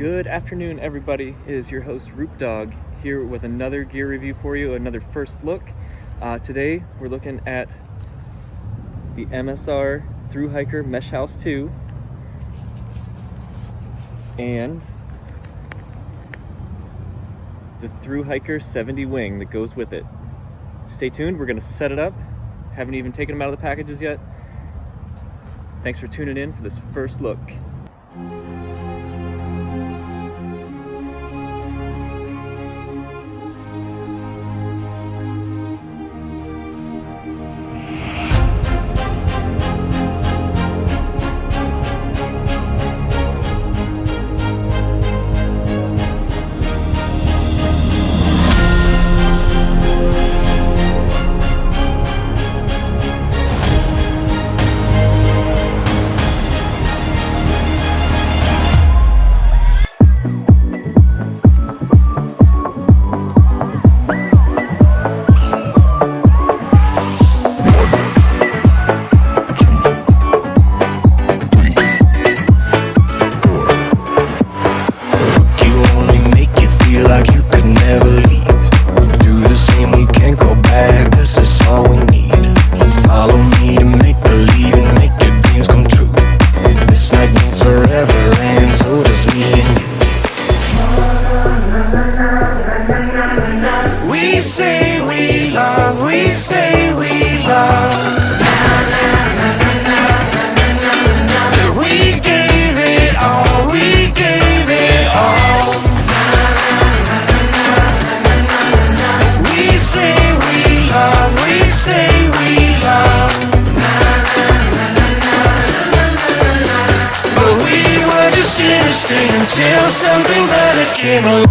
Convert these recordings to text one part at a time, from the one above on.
Good afternoon, everybody. It is your host, Rup Dogg, here with another gear review for you, another first look. Today, we're looking at the MSR Thru Hiker Mesh House 2 and the Thru Hiker 70 wing that goes with it. Stay tuned, we're gonna set it up. Haven't even taken them out of the packages yet. Thanks for tuning in for this first look. Until something better came along.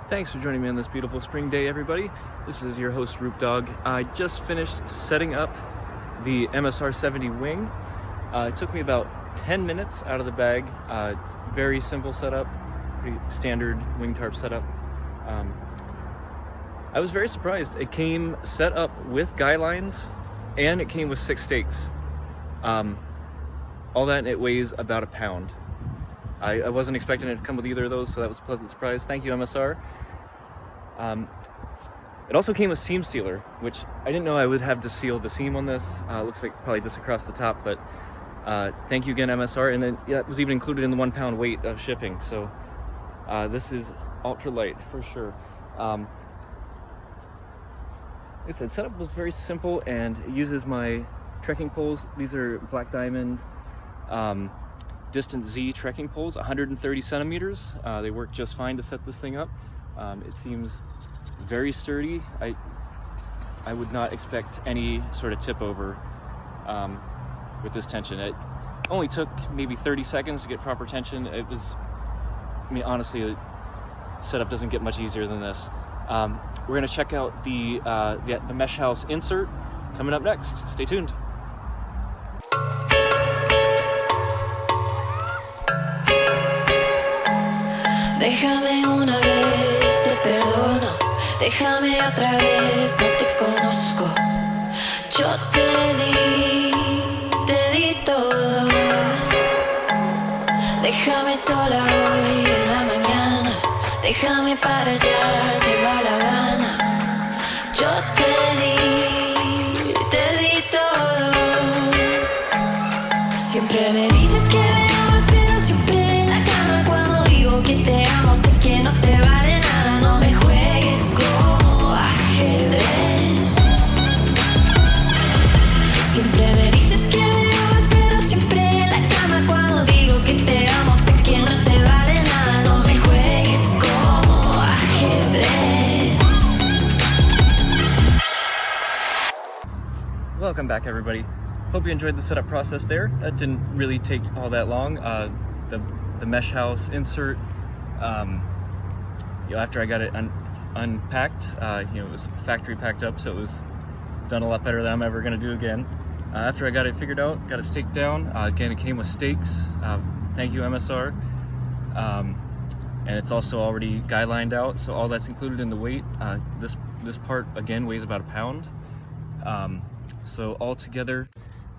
Thanks for joining me on this beautiful spring day, everybody. This is your host, Rup Dogg. I just finished setting up the MSR 70 wing. It took me about 10 minutes out of the bag. Very simple setup, pretty standard wing tarp setup. I was very surprised. It came set up with guy lines and it came with 6 stakes. All that, and it weighs about a pound. I wasn't expecting it to come with either of those, so that was a pleasant surprise. Thank you, MSR. It also came with seam sealer, which I didn't know I would have to seal the seam on this. Looks like probably just across the top, but thank you again, MSR. And then yeah, it was even included in the 1 pound weight of shipping. So this is ultralight for sure. Like I said, setup was very simple, and it uses my trekking poles. These are Black Diamond Distance Z trekking poles, 130 centimeters. They work just fine to set this thing up. It seems very sturdy. I would not expect any sort of tip over with this tension. It only took maybe 30 seconds to get proper tension. It was, I mean, honestly, the setup doesn't get much easier than this. We're gonna check out the mesh house insert coming up next. Stay tuned. Déjame una vez, te perdono. Déjame otra vez, no te conozco. Yo te di todo. Déjame sola hoy en la mañana. Déjame para allá, se va la gana. Yo te di todo. Siempre me dices que me amas, pero siempre en la cama. Cuando digo que te amo, sé que no te vale nada. No me juegues como ajedrez. Siempre me dices que me amas, pero siempre en la cama. Cuando digo que te amo, sé que no te vale nada. No me juegues como ajedrez. Welcome back, everybody. Hope you enjoyed the setup process there. That didn't really take all that long. The mesh house insert, after I got it unpacked, it was factory packed up, so it was done a lot better than I'm ever gonna do again. After I got it figured out, got it staked down. Again, it came with stakes. Thank you, MSR. And it's also already guy lined out, so all that's included in the weight. This part again weighs about a pound. So all together,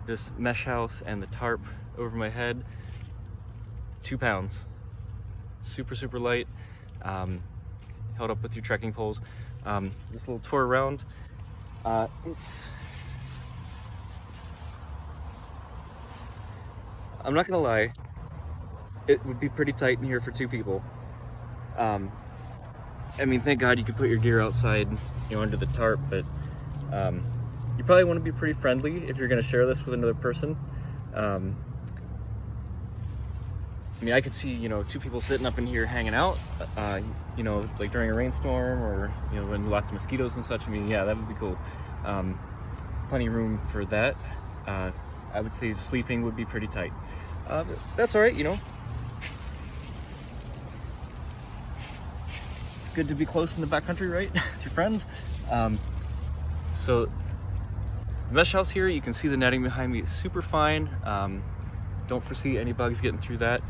this mesh house and the tarp over my head, 2 pounds. Super, super light. Held up with your trekking poles. This little tour around, I'm not gonna lie, it would be pretty tight in here for 2 people. I mean, thank God you could put your gear outside, you know, under the tarp, but you probably want to be pretty friendly if you're going to share this with another person. I mean, I could see, you know, 2 people sitting up in here hanging out, you know, like during a rainstorm, or, you know, when lots of mosquitoes and such. I mean, yeah, that would be cool. Plenty of room for that. I would say sleeping would be pretty tight. But that's all right, you know. It's good to be close in the backcountry, right? With your friends. So the mesh house here, you can see the netting behind me is super fine. Don't foresee any bugs getting through that.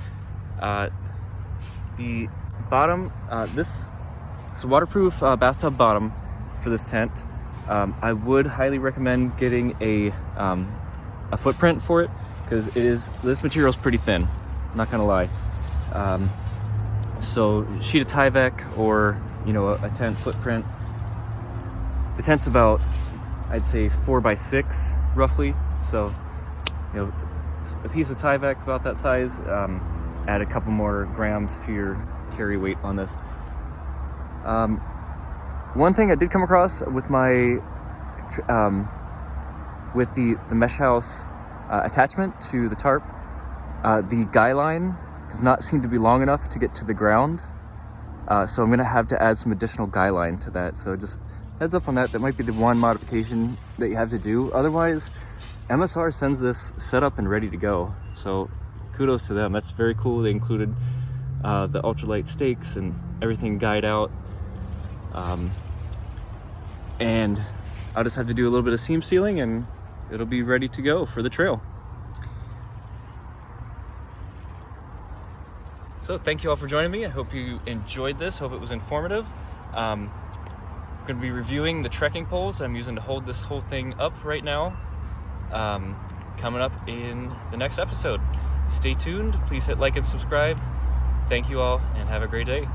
The bottom, this is a waterproof bathtub bottom for this tent. I would highly recommend getting a footprint for it, because this material is pretty thin, I'm not gonna lie. So sheet of Tyvek, or, you know, a tent footprint. The tent's about, I'd say, 4x6 roughly. So, you know, a piece of Tyvek about that size, add a couple more grams to your carry weight on this. One thing I did come across with my with the mesh house attachment to the tarp, the guy line does not seem to be long enough to get to the ground, so I'm gonna have to add some additional guy line to that. So just heads up on that. That might be the one modification that you have to do. Otherwise, MSR sends this set up and ready to go. So kudos to them. That's very cool. They included the ultralight stakes and everything guyed out. And I'll just have to do a little bit of seam sealing and it'll be ready to go for the trail. So thank you all for joining me. I hope you enjoyed this. Hope it was informative. I'm going to be reviewing the trekking poles I'm using to hold this whole thing up right now. Coming up in the next episode. Stay tuned. Please hit like and subscribe. Thank you all and have a great day.